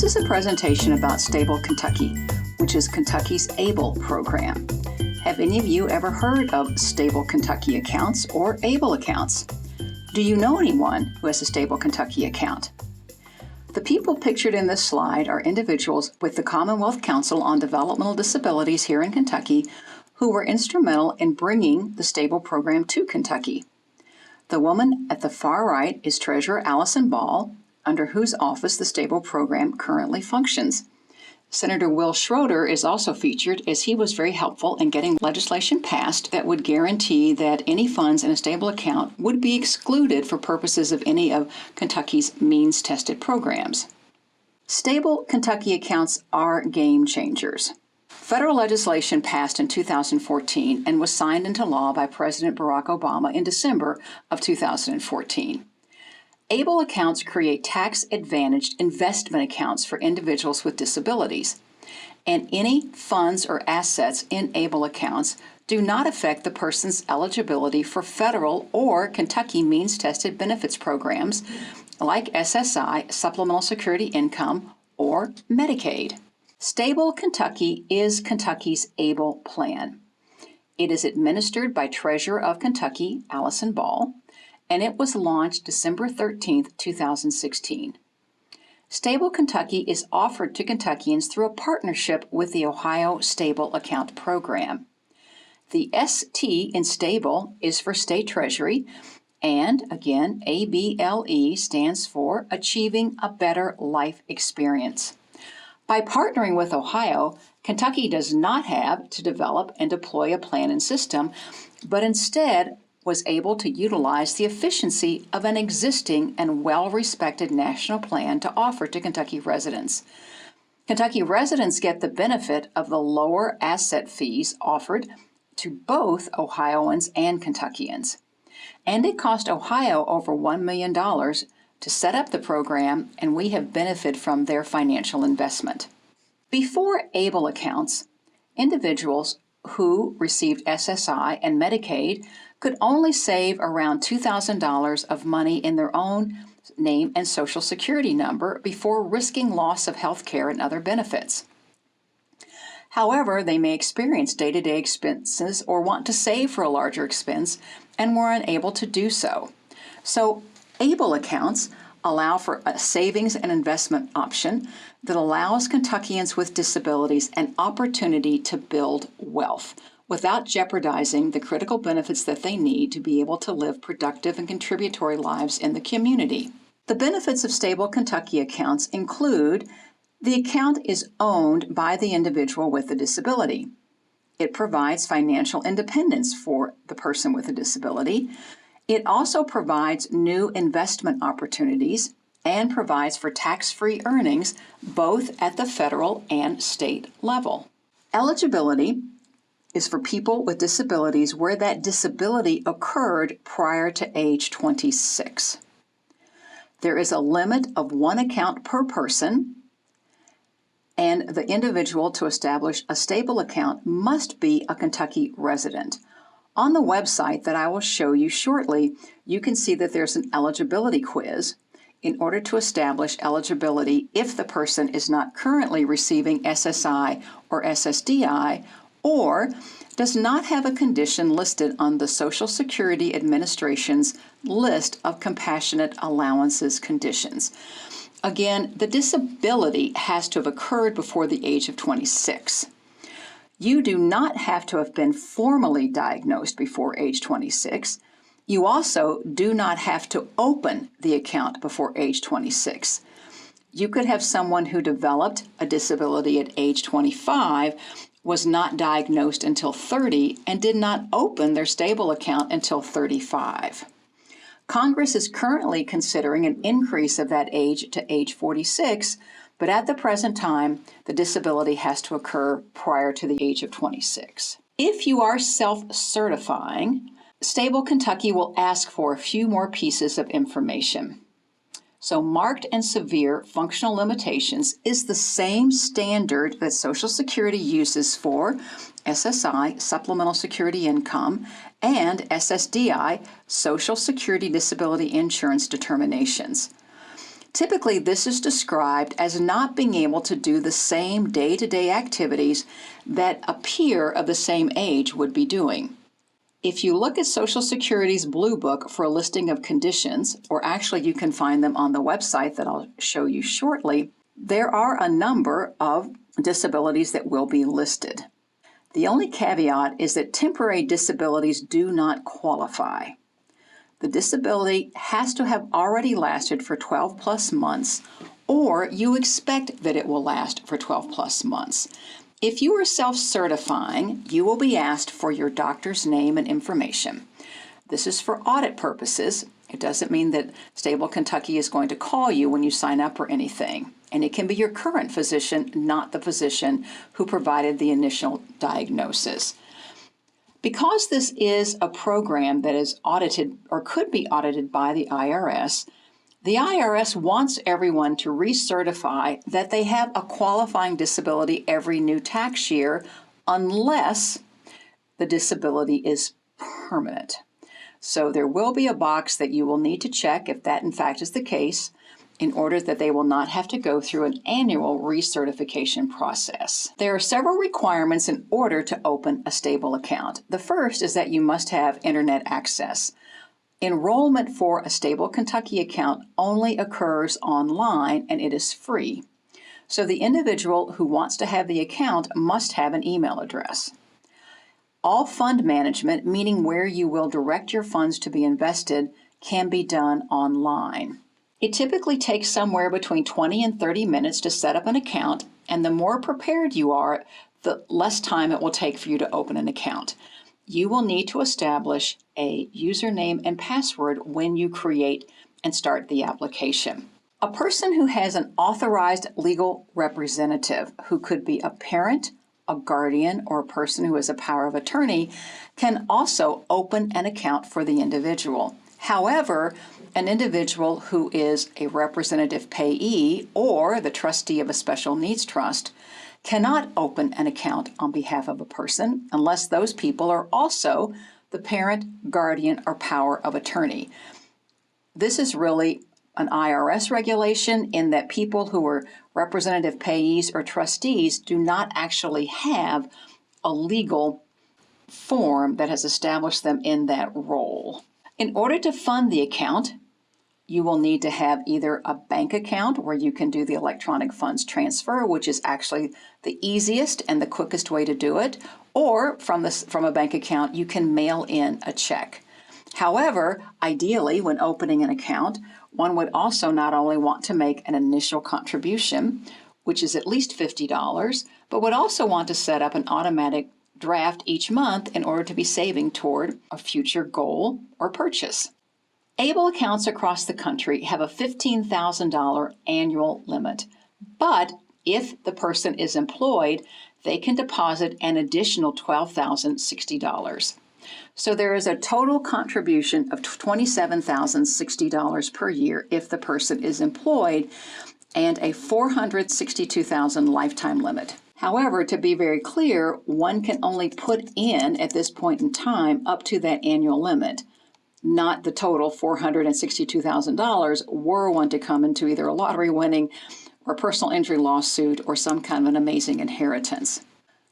This is a presentation about Stable Kentucky, which is Kentucky's ABLE program. Have any of you ever heard of Stable Kentucky accounts or ABLE accounts? Do you know anyone who has a Stable Kentucky account? The people pictured in this slide are individuals with the Commonwealth Council on Developmental Disabilities here in Kentucky who were instrumental in bringing the Stable program to Kentucky. The woman at the far right is Treasurer Allison Ball, under whose office the Stable program currently functions. Senator Will Schroeder is also featured as he was very helpful in getting legislation passed that would guarantee that any funds in a Stable account would be excluded for purposes of any of Kentucky's means-tested programs. Stable Kentucky accounts are game changers. Federal legislation passed in 2014 and was signed into law by President Barack Obama in December of 2014. ABLE accounts create tax-advantaged investment accounts for individuals with disabilities, and any funds or assets in ABLE accounts do not affect the person's eligibility for federal or Kentucky means-tested benefits programs like SSI, Supplemental Security Income, or Medicaid. Stable Kentucky is Kentucky's ABLE plan. It is administered by Treasurer of Kentucky, Allison Ball, and it was launched December 13, 2016. Stable Kentucky is offered to Kentuckians through a partnership with the Ohio Stable Account Program. The ST in Stable is for State Treasury, and again, ABLE stands for Achieving a Better Life Experience. By partnering with Ohio, Kentucky does not have to develop and deploy a plan and system, but instead was able to utilize the efficiency of an existing and well-respected national plan to offer to Kentucky residents. Kentucky residents get the benefit of the lower asset fees offered to both Ohioans and Kentuckians. And it cost Ohio over $1 million to set up the program, and we have benefited from their financial investment. Before ABLE accounts, individuals who received SSI and Medicaid could only save around $2,000 of money in their own name and Social Security number before risking loss of health care and other benefits. However, they may experience day-to-day expenses or want to save for a larger expense and were unable to do so. So, ABLE accounts allow for a savings and investment option that allows Kentuckians with disabilities an opportunity to build wealth without jeopardizing the critical benefits that they need to be able to live productive and contributory lives in the community. The benefits of Stable Kentucky accounts include the account is owned by the individual with a disability. It provides financial independence for the person with a disability. It also provides new investment opportunities and provides for tax-free earnings both at the federal and state level. Eligibility is for people with disabilities where that disability occurred prior to age 26. There is a limit of one account per person, and the individual to establish a Stable account must be a Kentucky resident. On the website that I will show you shortly, you can see that there's an eligibility quiz in order to establish eligibility if the person is not currently receiving SSI or SSDI or does not have a condition listed on the Social Security Administration's list of compassionate allowances conditions. Again, the disability has to have occurred before the age of 26. You do not have to have been formally diagnosed before age 26. You also do not have to open the account before age 26. You could have someone who developed a disability at age 25, was not diagnosed until 30, and did not open their Stable account until 35. Congress is currently considering an increase of that age to age 46, but at the present time, the disability has to occur prior to the age of 26. If you are self-certifying, Stable Kentucky will ask for a few more pieces of information. So marked and severe functional limitations is the same standard that Social Security uses for SSI, Supplemental Security Income, and SSDI, Social Security Disability Insurance determinations. Typically, this is described as not being able to do the same day-to-day activities that a peer of the same age would be doing. If you look at Social Security's Blue Book for a listing of conditions, or actually you can find them on the website that I'll show you shortly, there are a number of disabilities that will be listed. The only caveat is that temporary disabilities do not qualify. The disability has to have already lasted for 12 plus months, or you expect that it will last for 12 plus months. If you are self-certifying, you will be asked for your doctor's name and information. This is for audit purposes. It doesn't mean that Stable Kentucky is going to call you when you sign up or anything. And it can be your current physician, not the physician who provided the initial diagnosis. Because this is a program that is audited or could be audited by the IRS wants everyone to recertify that they have a qualifying disability every new tax year unless the disability is permanent. So there will be a box that you will need to check if that in fact is the case in order that they will not have to go through an annual recertification process. There are several requirements in order to open a stable account. The first is that you must have internet access. Enrollment for a Stable Kentucky account only occurs online and it is free. So the individual who wants to have the account must have an email address. All fund management, meaning where you will direct your funds to be invested, can be done online. It typically takes somewhere between 20 and 30 minutes to set up an account, and the more prepared you are, the less time it will take for you to open an account. You will need to establish a username and password when you create and start the application. A person who has an authorized legal representative, who could be a parent, a guardian, or a person who has a power of attorney, can also open an account for the individual. However, an individual who is a representative payee or the trustee of a special needs trust cannot open an account on behalf of a person unless those people are also the parent, guardian, or power of attorney. This is really an IRS regulation in that people who are representative payees or trustees do not actually have a legal form that has established them in that role. In order to fund the account, you will need to have either a bank account where you can do the electronic funds transfer, which is actually the easiest and the quickest way to do it, or from a bank account, you can mail in a check. However, ideally, when opening an account, one would also not only want to make an initial contribution, which is at least $50, but would also want to set up an automatic draft each month in order to be saving toward a future goal or purchase. ABLE accounts across the country have a $15,000 annual limit, but if the person is employed, they can deposit an additional $12,060. So there is a total contribution of $27,060 per year if the person is employed, and a $462,000 lifetime limit. However, to be very clear, one can only put in at this point in time up to that annual limit, not the total $462,000 were one to come into either a lottery winning or personal injury lawsuit or some kind of an amazing inheritance.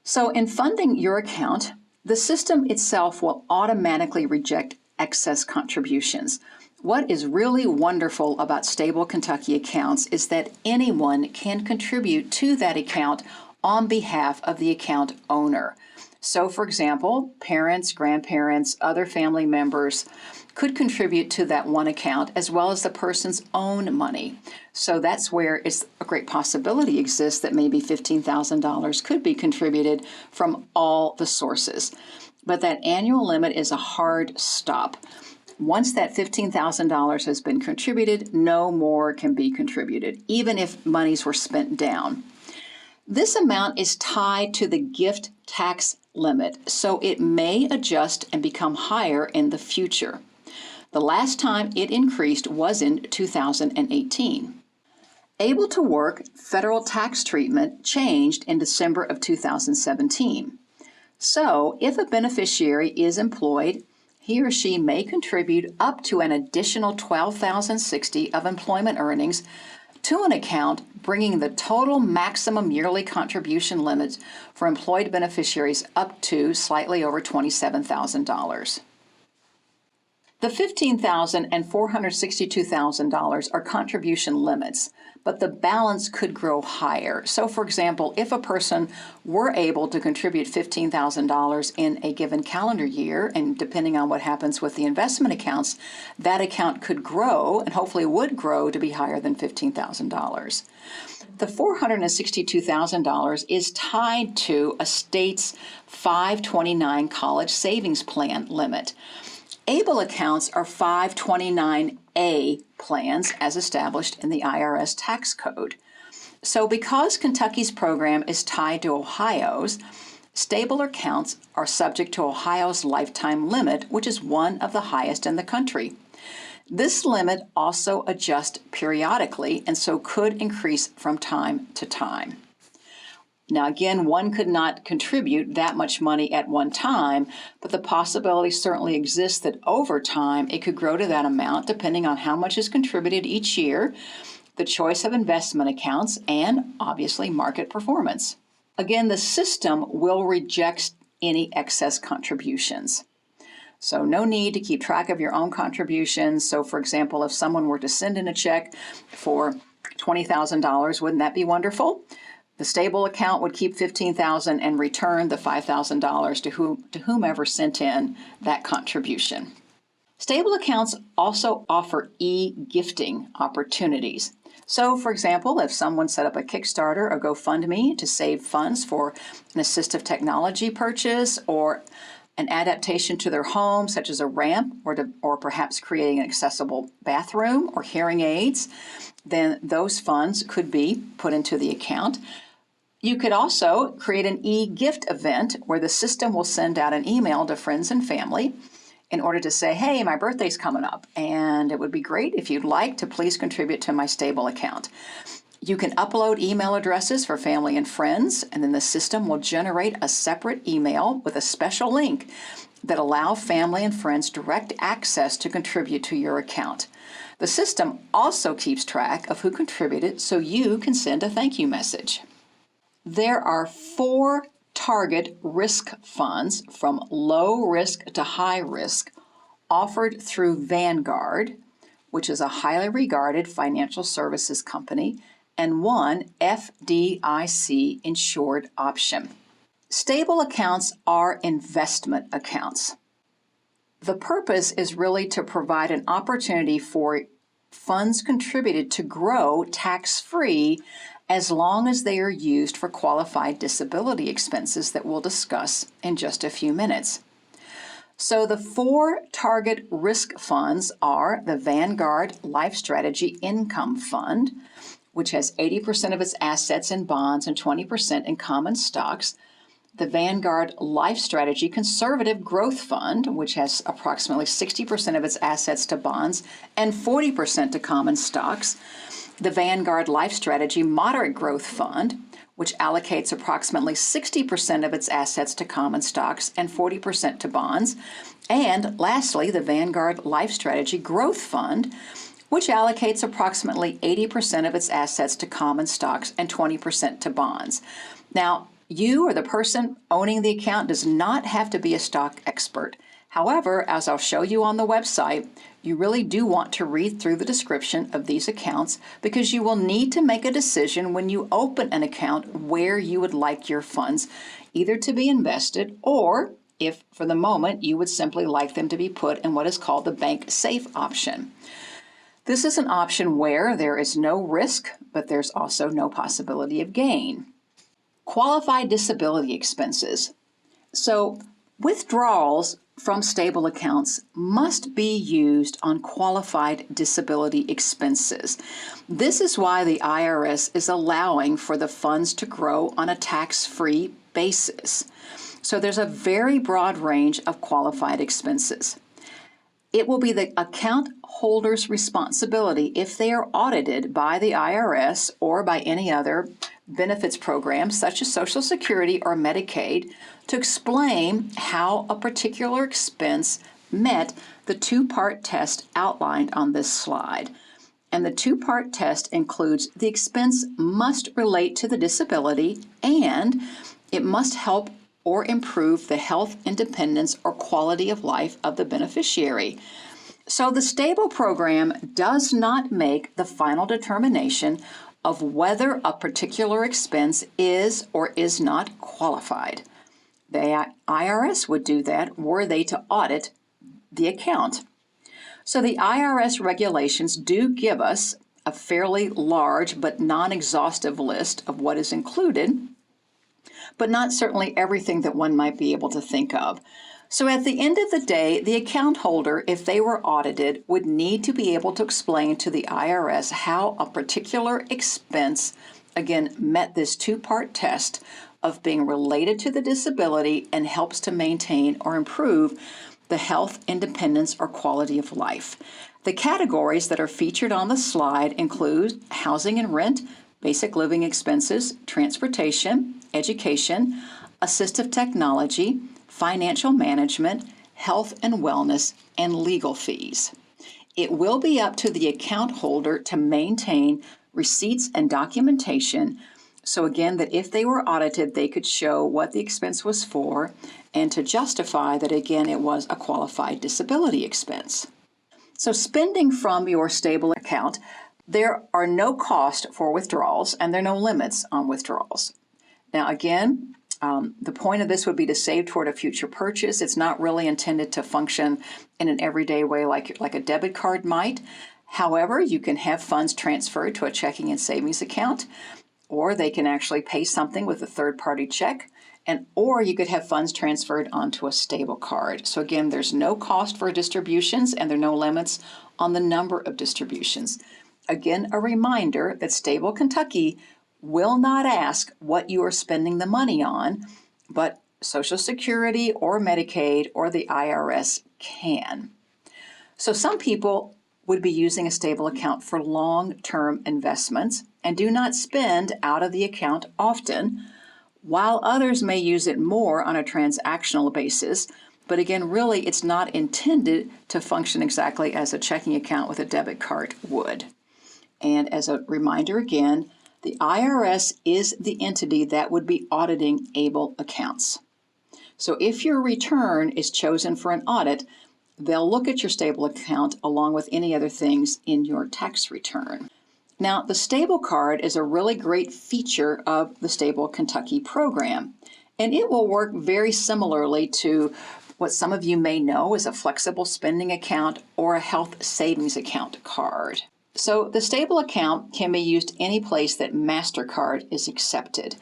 So in funding your account, the system itself will automatically reject excess contributions. What is really wonderful about Stable Kentucky accounts is that anyone can contribute to that account on behalf of the account owner. So for example, parents, grandparents, other family members could contribute to that one account as well as the person's own money. So that's where it's a great possibility exists that maybe $15,000 could be contributed from all the sources. But that annual limit is a hard stop. Once that $15,000 has been contributed, no more can be contributed, even if monies were spent down. This amount is tied to the gift tax limit, so it may adjust and become higher in the future. The last time it increased was in 2018. Able to work federal tax treatment changed in December of 2017. So if a beneficiary is employed, he or she may contribute up to an additional $12,060 of employment earnings to an account, bringing the total maximum yearly contribution limit for employed beneficiaries up to slightly over $27,000. The $15,000 and $462,000 are contribution limits, but the balance could grow higher. So, for example, if a person were able to contribute $15,000 in a given calendar year, and depending on what happens with the investment accounts, that account could grow and hopefully would grow to be higher than $15,000. The $462,000 is tied to a state's 529 college savings plan limit. ABLE accounts are 529A plans as established in the IRS tax code. So because Kentucky's program is tied to Ohio's, stable accounts are subject to Ohio's lifetime limit, which is one of the highest in the country. This limit also adjusts periodically and so could increase from time to time. Now again, one could not contribute that much money at one time, but the possibility certainly exists that over time it could grow to that amount depending on how much is contributed each year, the choice of investment accounts, and obviously market performance. Again, the system will reject any excess contributions. So no need to keep track of your own contributions. So for example, if someone were to send in a check for $20,000, wouldn't that be wonderful? The stable account would keep $15,000 and return the $5,000 to whomever sent in that contribution. Stable accounts also offer e-gifting opportunities. So, for example, if someone set up a Kickstarter or GoFundMe to save funds for an assistive technology purchase or an adaptation to their home, such as a ramp or perhaps creating an accessible bathroom or hearing aids, then those funds could be put into the account. You could also create an e-gift event where the system will send out an email to friends and family in order to say, hey, my birthday's coming up, and it would be great if you'd like to please contribute to my stable account. You can upload email addresses for family and friends, and then the system will generate a separate email with a special link that allow family and friends direct access to contribute to your account. The system also keeps track of who contributed so you can send a thank you message. There are 4 target risk funds from low risk to high risk offered through Vanguard, which is a highly regarded financial services company, and 1 FDIC insured option. Stable accounts are investment accounts. The purpose is really to provide an opportunity for funds contributed to grow tax-free as long as they are used for qualified disability expenses that we'll discuss in just a few minutes. So the 4 target risk funds are the Vanguard Life Strategy Income Fund, which has 80% of its assets in bonds and 20% in common stocks. The Vanguard Life Strategy Conservative Growth Fund, which has approximately 60% of its assets to bonds and 40% to common stocks. The Vanguard Life Strategy Moderate Growth Fund, which allocates approximately 60% of its assets to common stocks and 40% to bonds. And lastly, the Vanguard Life Strategy Growth Fund, which allocates approximately 80% of its assets to common stocks and 20% to bonds. Now, you or the person owning the account does not have to be a stock expert. However, as I'll show you on the website, you really do want to read through the description of these accounts because you will need to make a decision when you open an account where you would like your funds either to be invested or, if for the moment, you would simply like them to be put in what is called the bank safe option. This is an option where there is no risk, but there's also no possibility of gain. Qualified disability expenses. So withdrawals from stable accounts must be used on qualified disability expenses. This is why the IRS is allowing for the funds to grow on a tax-free basis. So there's a very broad range of qualified expenses. It will be the account holder's responsibility if they are audited by the IRS or by any other benefits program such as Social Security or Medicaid to explain how a particular expense met the 2-part test outlined on this slide. And the two-part test includes the expense must relate to the disability and it must help or improve the health, independence, or quality of life of the beneficiary. So the STABLE program does not make the final determination of whether a particular expense is or is not qualified. The IRS would do that were they to audit the account. So the IRS regulations do give us a fairly large but non-exhaustive list of what is included, but not certainly everything that one might be able to think of. So at the end of the day, the account holder, if they were audited, would need to be able to explain to the IRS how a particular expense, again, met this two-part test of being related to the disability and helps to maintain or improve the health, independence, or quality of life. The categories that are featured on the slide include housing and rent, basic living expenses, transportation, education, assistive technology, financial management, health and wellness, and legal fees. It will be up to the account holder to maintain receipts and documentation. So again, that if they were audited, they could show what the expense was for and to justify that, again, it was a qualified disability expense. So spending from your STABLE account, there are no costs for withdrawals and there are no limits on withdrawals. Now again, the point of this would be to save toward a future purchase. It's not really intended to function in an everyday way like a debit card might. However, you can have funds transferred to a checking and savings account, or they can actually pay something with a third-party check, or you could have funds transferred onto a STABLE card. So again, there's no cost for distributions and there are no limits on the number of distributions. Again, a reminder that STABLE Kentucky will not ask what you are spending the money on, but Social Security or Medicaid or the IRS can. So some people would be using a STABLE account for long-term investments and do not spend out of the account often, while others may use it more on a transactional basis. But again, really, it's not intended to function exactly as a checking account with a debit card would. And as a reminder again, the IRS is the entity that would be auditing ABLE accounts. So if your return is chosen for an audit, they'll look at your STABLE account along with any other things in your tax return. Now, the STABLE card is a really great feature of the STABLE Kentucky program, and it will work very similarly to what some of you may know as a flexible spending account or a health savings account card. So the STABLE account can be used any place that MasterCard is accepted.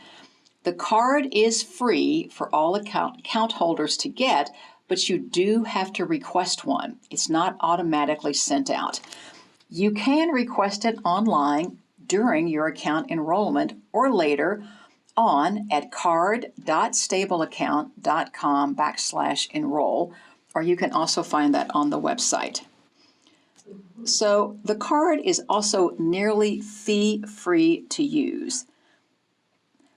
The card is free for all account holders to get, but you do have to request one. It's not automatically sent out. You can request it online during your account enrollment or later on at card.stableaccount.com/enroll, or you can also find that on the website. So the card is also nearly fee-free to use.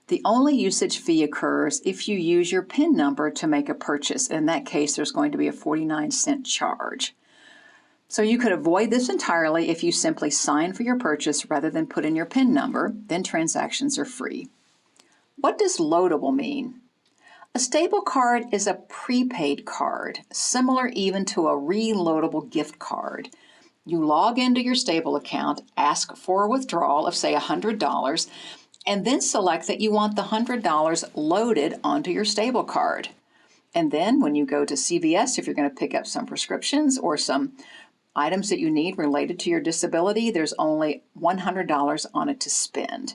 The only usage fee occurs if you use your PIN number to make a purchase. In that case, there's going to be a 49-cent charge. So you could avoid this entirely if you simply sign for your purchase rather than put in your PIN number, then transactions are free. What does loadable mean? A STABLE card is a prepaid card, similar even to a reloadable gift card. You log into your STABLE account, ask for a withdrawal of, say, $100, and then select that you want the $100 loaded onto your STABLE card. And then when you go to CVS, if you're going to pick up some prescriptions or some items that you need related to your disability, there's only $100 on it to spend.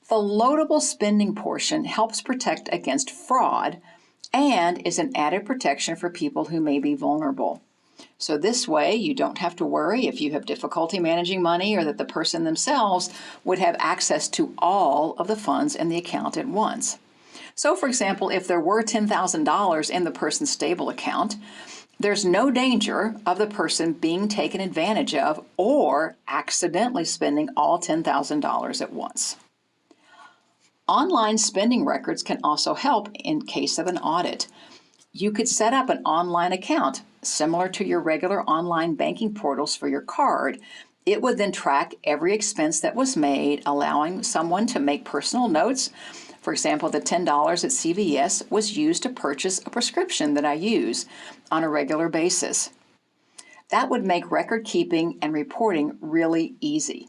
The loadable spending portion helps protect against fraud and is an added protection for people who may be vulnerable. So this way, you don't have to worry if you have difficulty managing money or that the person themselves would have access to all of the funds in the account at once. So for example, if there were $10,000 in the person's STABLE account, there's no danger of the person being taken advantage of or accidentally spending all $10,000 at once. Online spending records can also help in case of an audit. You could set up an online account similar to your regular online banking portals for your card, It would then track every expense that was made, allowing someone to make personal notes. For example, the $10 at CVS was used to purchase a prescription that I use on a regular basis. That would make record keeping and reporting really easy.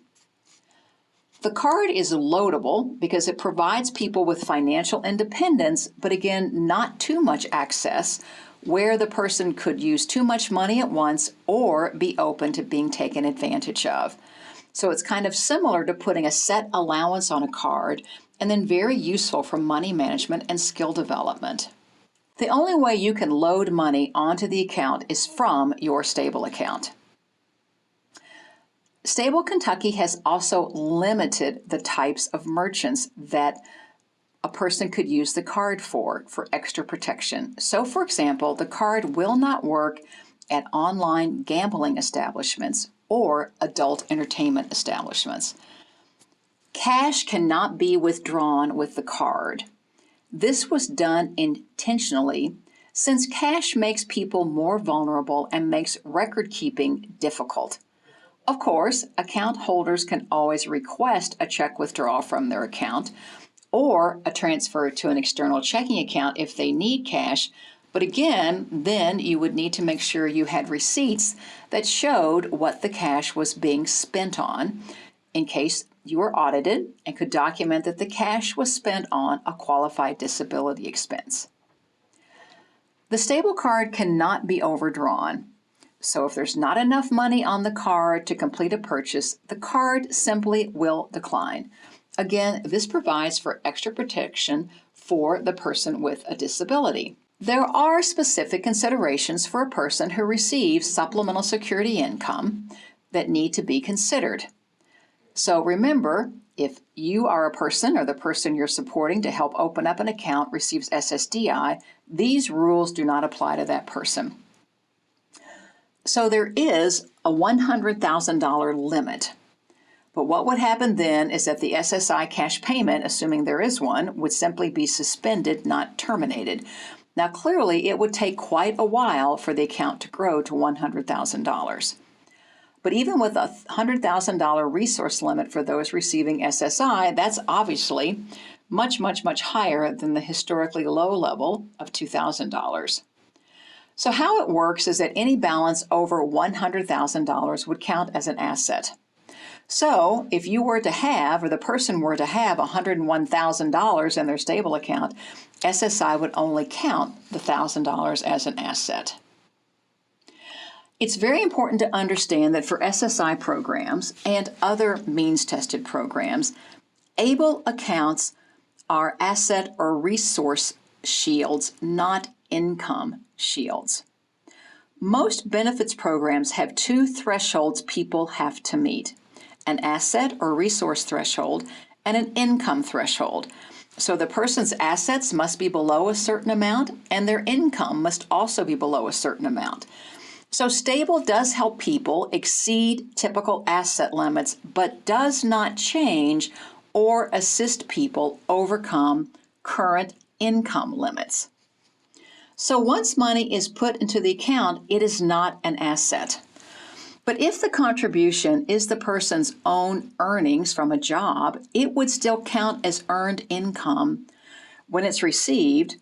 The card is loadable because it provides people with financial independence, but again, not too much access, where the person could use too much money at once or be open to being taken advantage of. So it's kind of similar to putting a set allowance on a card, and then very useful for money management and skill development. The only way you can load money onto the account is from your stable account. Stable Kentucky has also limited the types of merchants that a person could use the card for extra protection. So, for example, the card will not work at online gambling establishments or adult entertainment establishments. Cash cannot be withdrawn with the card. This was done intentionally since cash makes people more vulnerable and makes record keeping difficult. Of course, account holders can always request a check withdrawal from their account or a transfer to an external checking account if they need cash, but again, then you would need to make sure you had receipts that showed what the cash was being spent on in case you were audited and could document that the cash was spent on a qualified disability expense. The stable card cannot be overdrawn. So if there's not enough money on the card to complete a purchase, the card simply will decline. Again, this provides for extra protection for the person with a disability. There are specific considerations for a person who receives supplemental security income that need to be considered. So remember, if you are a person or the person you're supporting to help open up an account receives SSDI, these rules do not apply to that person. So there is a $100,000 limit. But what would happen then is that the SSI cash payment, assuming there is one, would simply be suspended, not terminated. Now, clearly, it would take quite a while for the account to grow to $100,000. But even with a $100,000 resource limit for those receiving SSI, that's obviously much, much, much higher than the historically low level of $2,000. So how it works is that any balance over $100,000 would count as an asset. So if you were to have, or the person were to have $101,000 in their stable account, SSI would only count the $1,000 as an asset. It's very important to understand that for SSI programs and other means-tested programs, ABLE accounts are asset or resource shields, not income shields. Most benefits programs have two thresholds people have to meet: an asset or resource threshold and an income threshold. So the person's assets must be below a certain amount and their income must also be below a certain amount. So Stable does help people exceed typical asset limits, but does not change or assist people overcome current income limits. So once money is put into the account, it is not an asset. But if the contribution is the person's own earnings from a job, it would still count as earned income when it's received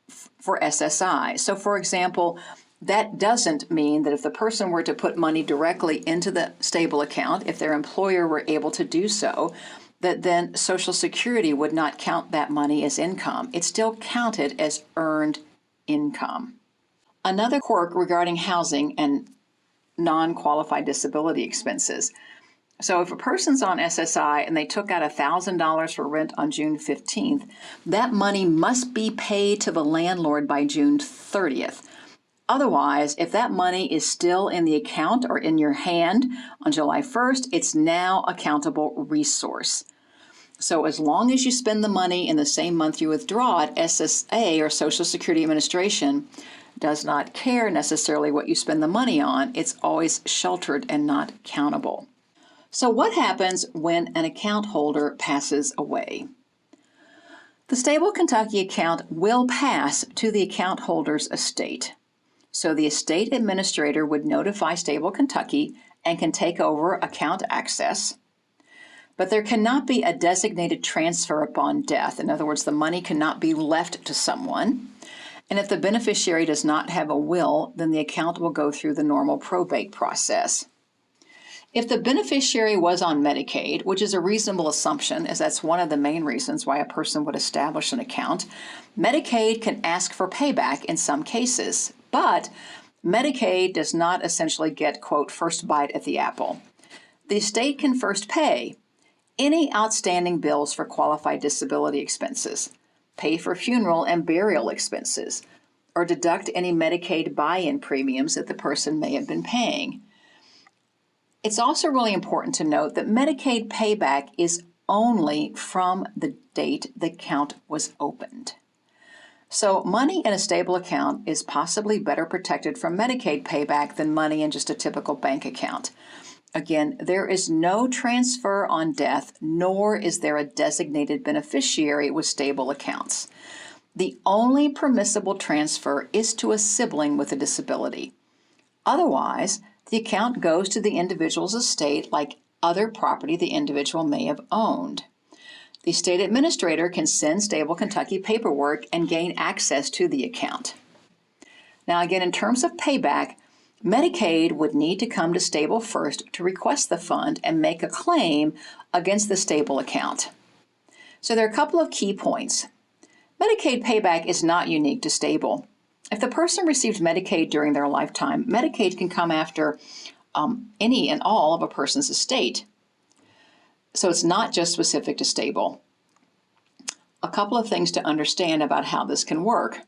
for SSI. So for example, that doesn't mean that if the person were to put money directly into the Stable account, if their employer were able to do so, that then Social Security would not count that money as income. It's still counted as earned income. Another quirk regarding housing and non-qualified disability expenses. So if a person's on SSI and they took out $1,000 for rent on June 15th, that money must be paid to the landlord by June 30th. Otherwise, if that money is still in the account or in your hand on July 1st, it's now a countable resource. So as long as you spend the money in the same month you withdraw it, SSA or Social Security Administration does not care necessarily what you spend the money on. It's always sheltered and not countable. So what happens when an account holder passes away? The Stable Kentucky account will pass to the account holder's estate. So the estate administrator would notify Stable Kentucky and can take over account access. But there cannot be a designated transfer upon death. In other words, the money cannot be left to someone. And if the beneficiary does not have a will, then the account will go through the normal probate process. If the beneficiary was on Medicaid, which is a reasonable assumption, as that's one of the main reasons why a person would establish an account, Medicaid can ask for payback in some cases, but Medicaid does not essentially get, quote, first bite at the apple. The estate can first pay any outstanding bills for qualified disability expenses, pay for funeral and burial expenses, or deduct any Medicaid buy-in premiums that the person may have been paying. It's also really important to note that Medicaid payback is only from the date the account was opened. So money in a stable account is possibly better protected from Medicaid payback than money in just a typical bank account. Again, there is no transfer on death, nor is there a designated beneficiary with stable accounts. The only permissible transfer is to a sibling with a disability. Otherwise, the account goes to the individual's estate like other property the individual may have owned. The estate administrator can send Stable Kentucky paperwork and gain access to the account. Now again, in terms of payback, Medicaid would need to come to Stable first to request the fund and make a claim against the Stable account. So there are a couple of key points. Medicaid payback is not unique to Stable. If the person received Medicaid during their lifetime, Medicaid can come after any and all of a person's estate. So it's not just specific to Stable. A couple of things to understand about how this can work.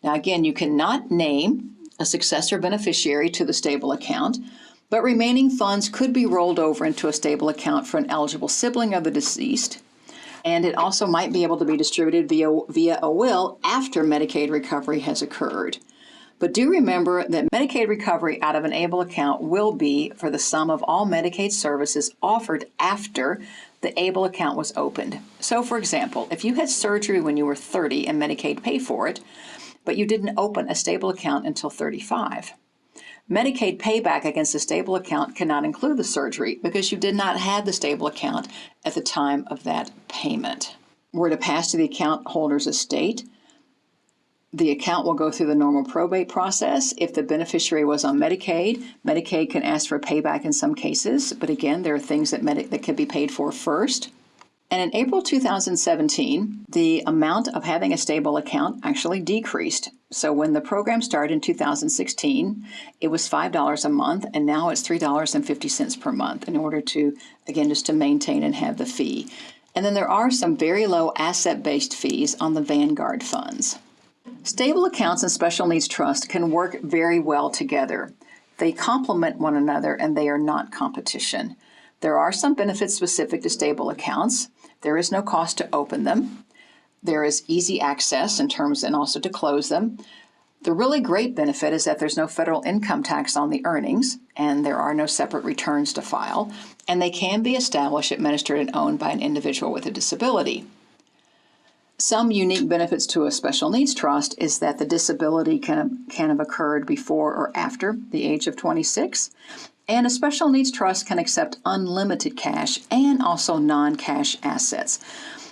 Now again, you cannot name a successor beneficiary to the Stable account, but remaining funds could be rolled over into a Stable account for an eligible sibling of the deceased, and it also might be able to be distributed via a will after Medicaid recovery has occurred. But do remember that Medicaid recovery out of an ABLE account will be for the sum of all Medicaid services offered after the ABLE account was opened. So for example, if you had surgery when you were 30 and Medicaid paid for it, but you didn't open a Stable account until 35, Medicaid payback against the Stable account cannot include the surgery because you did not have the Stable account at the time of that payment. Were to pass to the account holder's estate, the account will go through the normal probate process. If the beneficiary was on Medicaid, Medicaid can ask for payback in some cases, but again, there are things that can be paid for first. And in April 2017, the amount of having a Stable account actually decreased. So when the program started in 2016, it was $5 a month, and now it's $3.50 per month in order to, again, just to maintain and have the fee. And then there are some very low asset-based fees on the Vanguard funds. Stable accounts and special needs trust can work very well together. They complement one another and they are not competition. There are some benefits specific to stable accounts. There is no cost to open them. There is easy access in terms and also to close them. The really great benefit is that there's no federal income tax on the earnings and there are no separate returns to file, and they can be established, administered, and owned by an individual with a disability. Some unique benefits to a special needs trust is that the disability can have occurred before or after the age of 26, and a special needs trust can accept unlimited cash and also non-cash assets.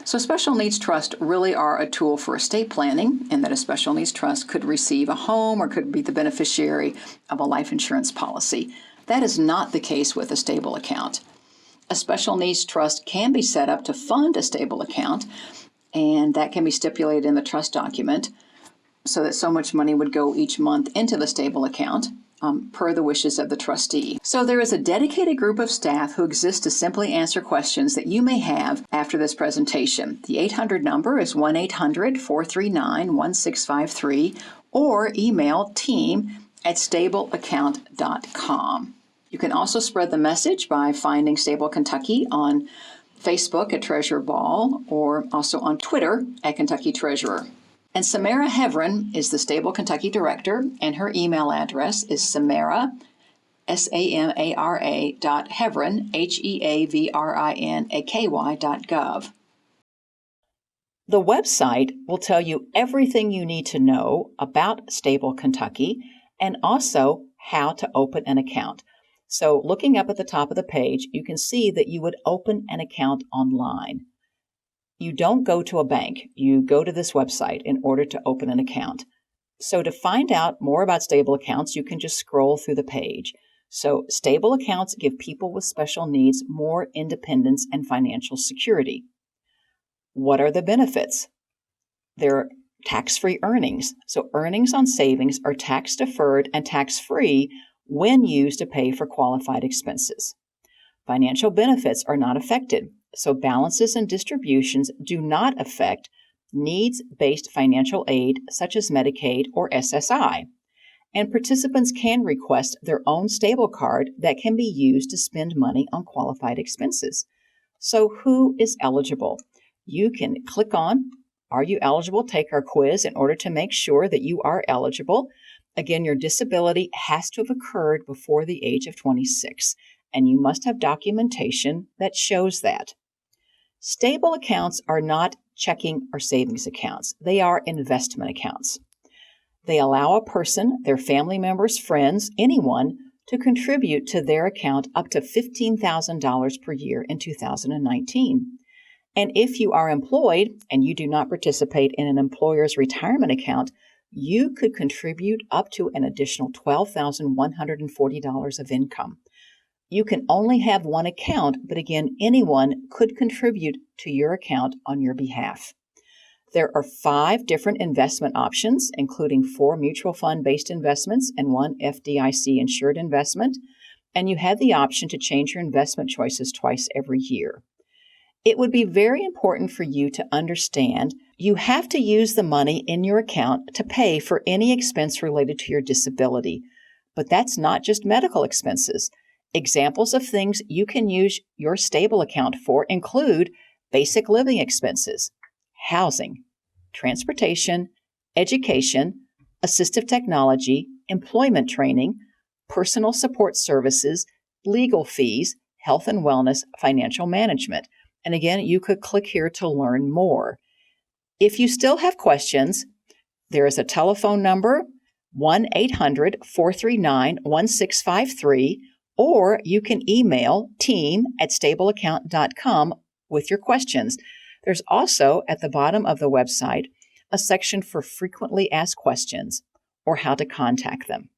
So special needs trusts really are a tool for estate planning, in that a special needs trust could receive a home or could be the beneficiary of a life insurance policy. That is not the case with a stable account. A special needs trust can be set up to fund a stable account, and that can be stipulated in the trust document so that so much money would go each month into the stable account per the wishes of the trustee. So there is a dedicated group of staff who exists to simply answer questions that you may have after this presentation. The 800 number is 1-800-439-1653 or email team@stableaccount.com. You can also spread the message by finding Stable Kentucky on Facebook at Treasurer Ball, or also on Twitter at Kentucky Treasurer. And Samara Hevron is the Stable Kentucky Director, and her email address is Samara, SAMARA.Hevron, HEAVRINAKY.gov. The website will tell you everything you need to know about Stable Kentucky and also how to open an account. So looking up at the top of the page, you can see that you would open an account online. You don't go to a bank. You go to this website in order to open an account. So to find out more about stable accounts, you can just scroll through the page. So stable accounts give people with special needs more independence and financial security. What are the benefits? They're tax-free earnings. So earnings on savings are tax-deferred and tax-free when used to pay for qualified expenses. Financial benefits are not affected. So balances and distributions do not affect needs-based financial aid such as Medicaid or SSI. And participants can request their own stable card that can be used to spend money on qualified expenses. So who is eligible? You can click on, are you eligible? Take our quiz in order to make sure that you are eligible. Again, your disability has to have occurred before the age of 26, and you must have documentation that shows that. Stable accounts are not checking or savings accounts. They are investment accounts. They allow a person, their family members, friends, anyone, to contribute to their account up to $15,000 per year in 2019. And if you are employed and you do not participate in an employer's retirement account, you could contribute up to an additional $12,140 of income. You can only have one account, but again, anyone could contribute to your account on your behalf. There are 5 different investment options, including 4 mutual fund-based investments and 1 FDIC insured investment, and you have the option to change your investment choices twice every year. It would be very important for you to understand you have to use the money in your account to pay for any expense related to your disability, but that's not just medical expenses. Examples of things you can use your stable account for include basic living expenses, housing, transportation, education, assistive technology, employment training, personal support services, legal fees, health and wellness, financial management. And again, you could click here to learn more. If you still have questions, there is a telephone number, 1-800-439-1653, or you can email team@stableaccount.com with your questions. There's also at the bottom of the website a section for frequently asked questions or how to contact them.